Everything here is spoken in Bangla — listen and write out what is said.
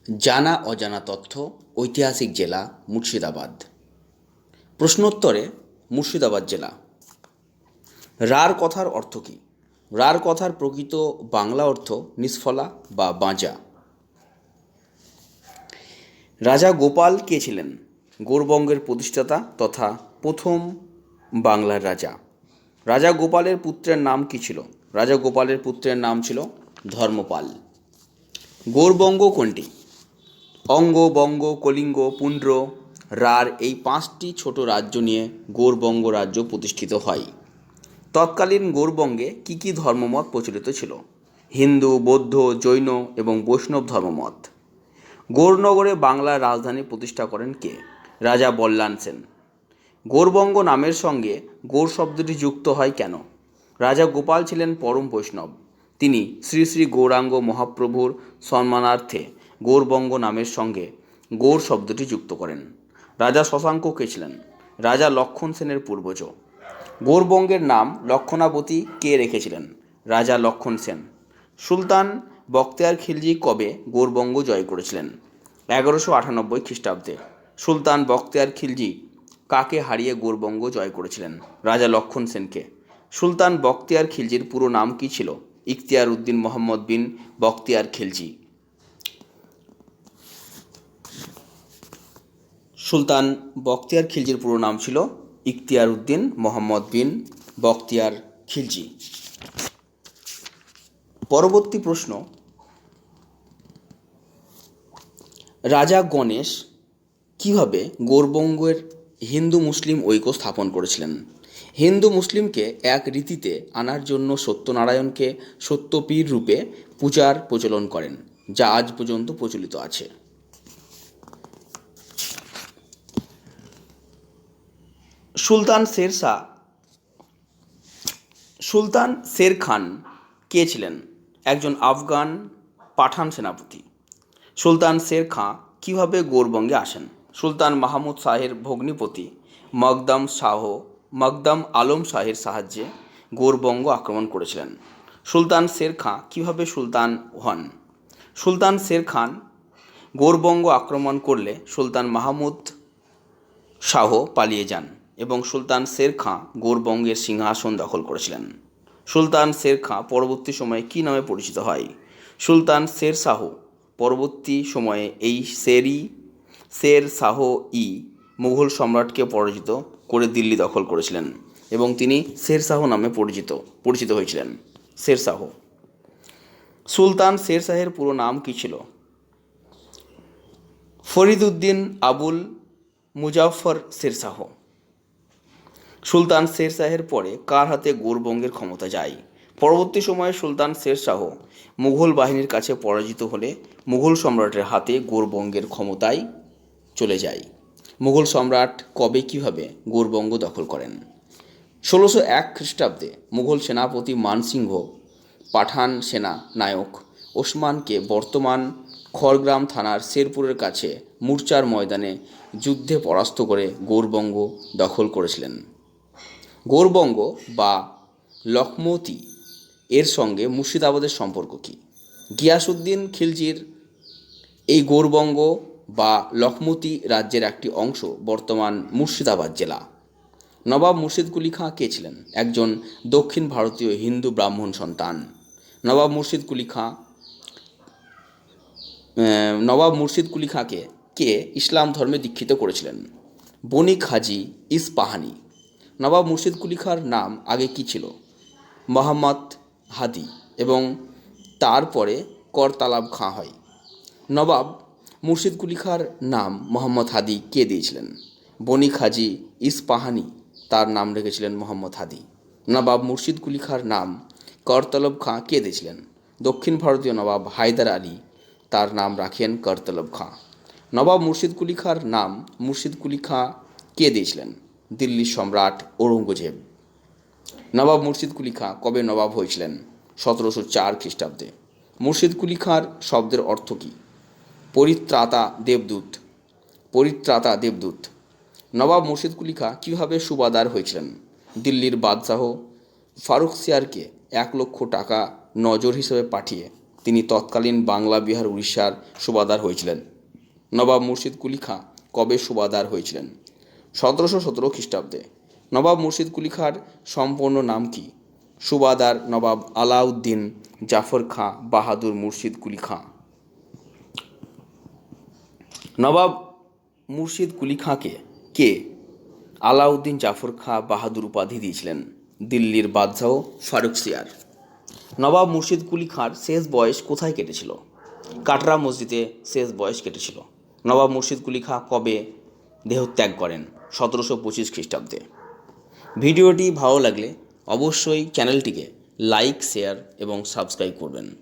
জানা অজানা তথ্য, ঐতিহাসিক জেলা মুর্শিদাবাদ। প্রশ্নোত্তরে মুর্শিদাবাদ জেলা। রার কথার অর্থ কী? রার কথার প্রকৃত বাংলা অর্থ নিষ্ফলা বা বাঁজা। রাজা গোপাল কে ছিলেন? গৌড়বঙ্গের প্রতিষ্ঠাতা তথা প্রথম বাংলার রাজা। রাজা গোপালের পুত্রের নাম কী ছিল? রাজা গোপালের পুত্রের নাম ছিল ধর্মপাল। গৌড়বঙ্গ কোনটি? অঙ্গ, বঙ্গ, কলিঙ্গ, পুণ্ড্র, রার এই 5টি ছোট রাজ্য নিয়ে গৌড়বঙ্গ রাজ্য প্রতিষ্ঠিত হয়। তৎকালীন গৌড়বঙ্গে কী কী ধর্মমত প্রচলিত ছিল? হিন্দু, বৌদ্ধ, জৈন এবং বৈষ্ণব ধর্মমত। গৌড়নগরে বাংলার রাজধানী প্রতিষ্ঠা করেন কে? রাজা বল্লাল সেন। গৌড়বঙ্গ নামের সঙ্গে গৌড় শব্দটি যুক্ত হয় কেন? রাজা গোপাল ছিলেন পরম বৈষ্ণব। তিনি শ্রী শ্রী গৌরাঙ্গ মহাপ্রভুর সম্মানার্থে গৌড়বঙ্গ নামের সঙ্গে গৌড় শব্দটি যুক্ত করেন। রাজা শশাঙ্ক কে ছিলেন? রাজা লক্ষণ সেনের পূর্বজ। গৌড়বঙ্গের নাম লক্ষণাবতী কে রেখেছিলেন? রাজা লক্ষণ সেন। সুলতান বখতিয়ার খিলজি কবে গৌড়বঙ্গ জয় করেছিলেন? 1198 খ্রিস্টাব্দে। সুলতান বখতিয়ার খিলজি কাকে হারিয়ে গৌড়বঙ্গ জয় করেছিলেন? রাজা লক্ষণ সেনকে। সুলতান বখতিয়ার খিলজির পুরো নাম কী ছিল? ইখতিয়ার উদ্দিন মোহাম্মদ বিন বখতিয়ার খিলজি। সুলতান বখতিয়ার খিলজির পুরো নাম ছিল ইখতিয়ার উদ্দিন মোহাম্মদ বিন বখতিয়ার খিলজি। পরবর্তী প্রশ্ন, রাজা গণেশ কিভাবে গৌড়বঙ্গের হিন্দু মুসলিম ঐক্য স্থাপন করেছিলেন? হিন্দু মুসলিমকে এক রীতিতে আনার জন্য সত্যনারায়ণকে সত্যপীর রূপে পূজার প্রচলন করেন, যা আজ পর্যন্ত প্রচলিত আছে। সুলতান শের খান কে ছিলেন? একজন আফগান পাঠান সেনাপতি। সুলতান শের খাঁ কীভাবে গৌড়বঙ্গে আসেন? সুলতান মাহমুদ শাহের ভগ্নিপতি মকদম আলম শাহের সাহায্যে গৌড়বঙ্গ আক্রমণ করেছিলেন। সুলতান শের খাঁ কীভাবে সুলতান হন? সুলতান শের খান গৌড়বঙ্গ আক্রমণ করলে সুলতান মাহমুদ শাহ পালিয়ে যান এবং সুলতান শের খাঁ গৌড়বঙ্গের সিংহাসন দখল করেছিলেন। সুলতান শের খাঁ পরবর্তী সময়ে কী নামে পরিচিত হয়? সুলতান শের শাহ পরবর্তী সময়ে এই শের শাহ মুঘল সম্রাটকে পরাজিত করে দিল্লি দখল করেছিলেন এবং তিনি শের শাহ নামে পরিচিত হয়েছিলেন। শের শাহ। সুলতান শের শাহের পুরো নাম কী ছিল? ফরিদ উদ্দিন আবুল মুজাফফর শের শাহ। সুলতান শের শাহের পরে কার হাতে গৌড়বঙ্গের ক্ষমতা যায়? পরবর্তী সময়ে সুলতান শের শাহ মুঘল বাহিনীর কাছে পরাজিত হলে মুঘল সম্রাটের হাতে গৌড়বঙ্গের ক্ষমতায় চলে যায়। মুঘল সম্রাট কবে কিভাবে গৌড়বঙ্গ দখল করেন? 1601 খ্রিস্টাব্দে মুঘল সেনাপতি মানসিংহ পাঠান সেনা নায়ক ওসমানকে বর্তমান খড়গ্রাম থানার শেরপুরের কাছে মুরচার ময়দানে যুদ্ধে পরাস্ত করে গৌড়বঙ্গ দখল করেছিলেন। গৌড়বঙ্গ বা লখমতি এর সঙ্গে মুর্শিদাবাদের সম্পর্ক কী? গিয়াসউদ্দিন খিলজির এই গৌড়বঙ্গ বা লখমতি রাজ্যের একটি অংশ বর্তমান মুর্শিদাবাদ জেলা। নবাব মুর্শিদ কুলি খাঁ কে ছিলেন? একজন দক্ষিণ ভারতীয় হিন্দু ব্রাহ্মণ সন্তান। নবাব মুর্শিদ কুলি খাঁকে কে ইসলাম ধর্মে দীক্ষিত করেছিলেন? বণিক হাজি ইস্পাহানি। নবাব মুর্শিদ কুলি খাঁর নাম আগে কী ছিল? মোহাম্মদ হাদি এবং তারপরে করতালাব খাঁ হয়। নবাব মুর্শিদ কুলি খাঁর নাম মোহাম্মদ হাদি কে দিয়েছিলেন? বণিক হাজি ইস্পাহানি তার নাম রেখেছিলেন মোহাম্মদ হাদি। নবাব মুর্শিদ কুলি খাঁর নাম করতলব খাঁ কে দিয়েছিলেন? দক্ষিণ ভারতীয় নবাব হায়দার আলী তার নাম রাখেন করতলব খাঁ। নবাব মুর্শিদ কুলি খাঁর নাম মুর্শিদ কুলি খাঁ কে দিয়েছিলেন? দিল্লির সম্রাট ঔরঙ্গজেব। নবাব মুর্শিদ কুলি খাঁ কবে নবাব হয়েছিলেন? 1704 খ্রিস্টাব্দে। মুর্শিদ কুলি খাঁর শব্দের অর্থ কী? পরিত্রাতা দেবদূত। নবাব মুর্শিদ কুলি খাঁ কীভাবে সুবাদার হয়েছিলেন? দিল্লির বাদশাহ ফারুখসিয়ারকে 1 লক্ষ টাকা নজর হিসেবে পাঠিয়ে তিনি তৎকালীন বাংলা, বিহার, উড়িষ্যার সুবাদার হয়েছিলেন। নবাব মুর্শিদ কুলি খাঁ কবে সুবাদার হয়েছিলেন? 1717 খ্রিস্টাব্দে। নবাব মুর্শিদ কুলি খাঁর সম্পূর্ণ নাম কি? সুবাদার নবাব আলাউদ্দিন জাফর খাঁ বাহাদুর মুর্শিদ কুলি খাঁ। নবাব মুর্শিদ কুলি খাঁকে কে আলাউদ্দিন জাফর খাঁ বাহাদুর উপাধি দিয়েছিলেন? দিল্লির বাদশাহ ফারুকসিয়ার। নবাব মুর্শিদ কুলি খাঁর শেষ বয়স কোথায় কেটেছিল? কাটরা মসজিদে শেষ বয়স কেটেছিল। নবাব মুর্শিদ কুলি খাঁ কবে দেহত্যাগ করেন? 1725 খ্রিস্টাব্দে। ভিডিওটি ভালো লাগলে অবশ্যই চ্যানেলটিকে লাইক, শেয়ার এবং সাবস্ক্রাইব করবেন।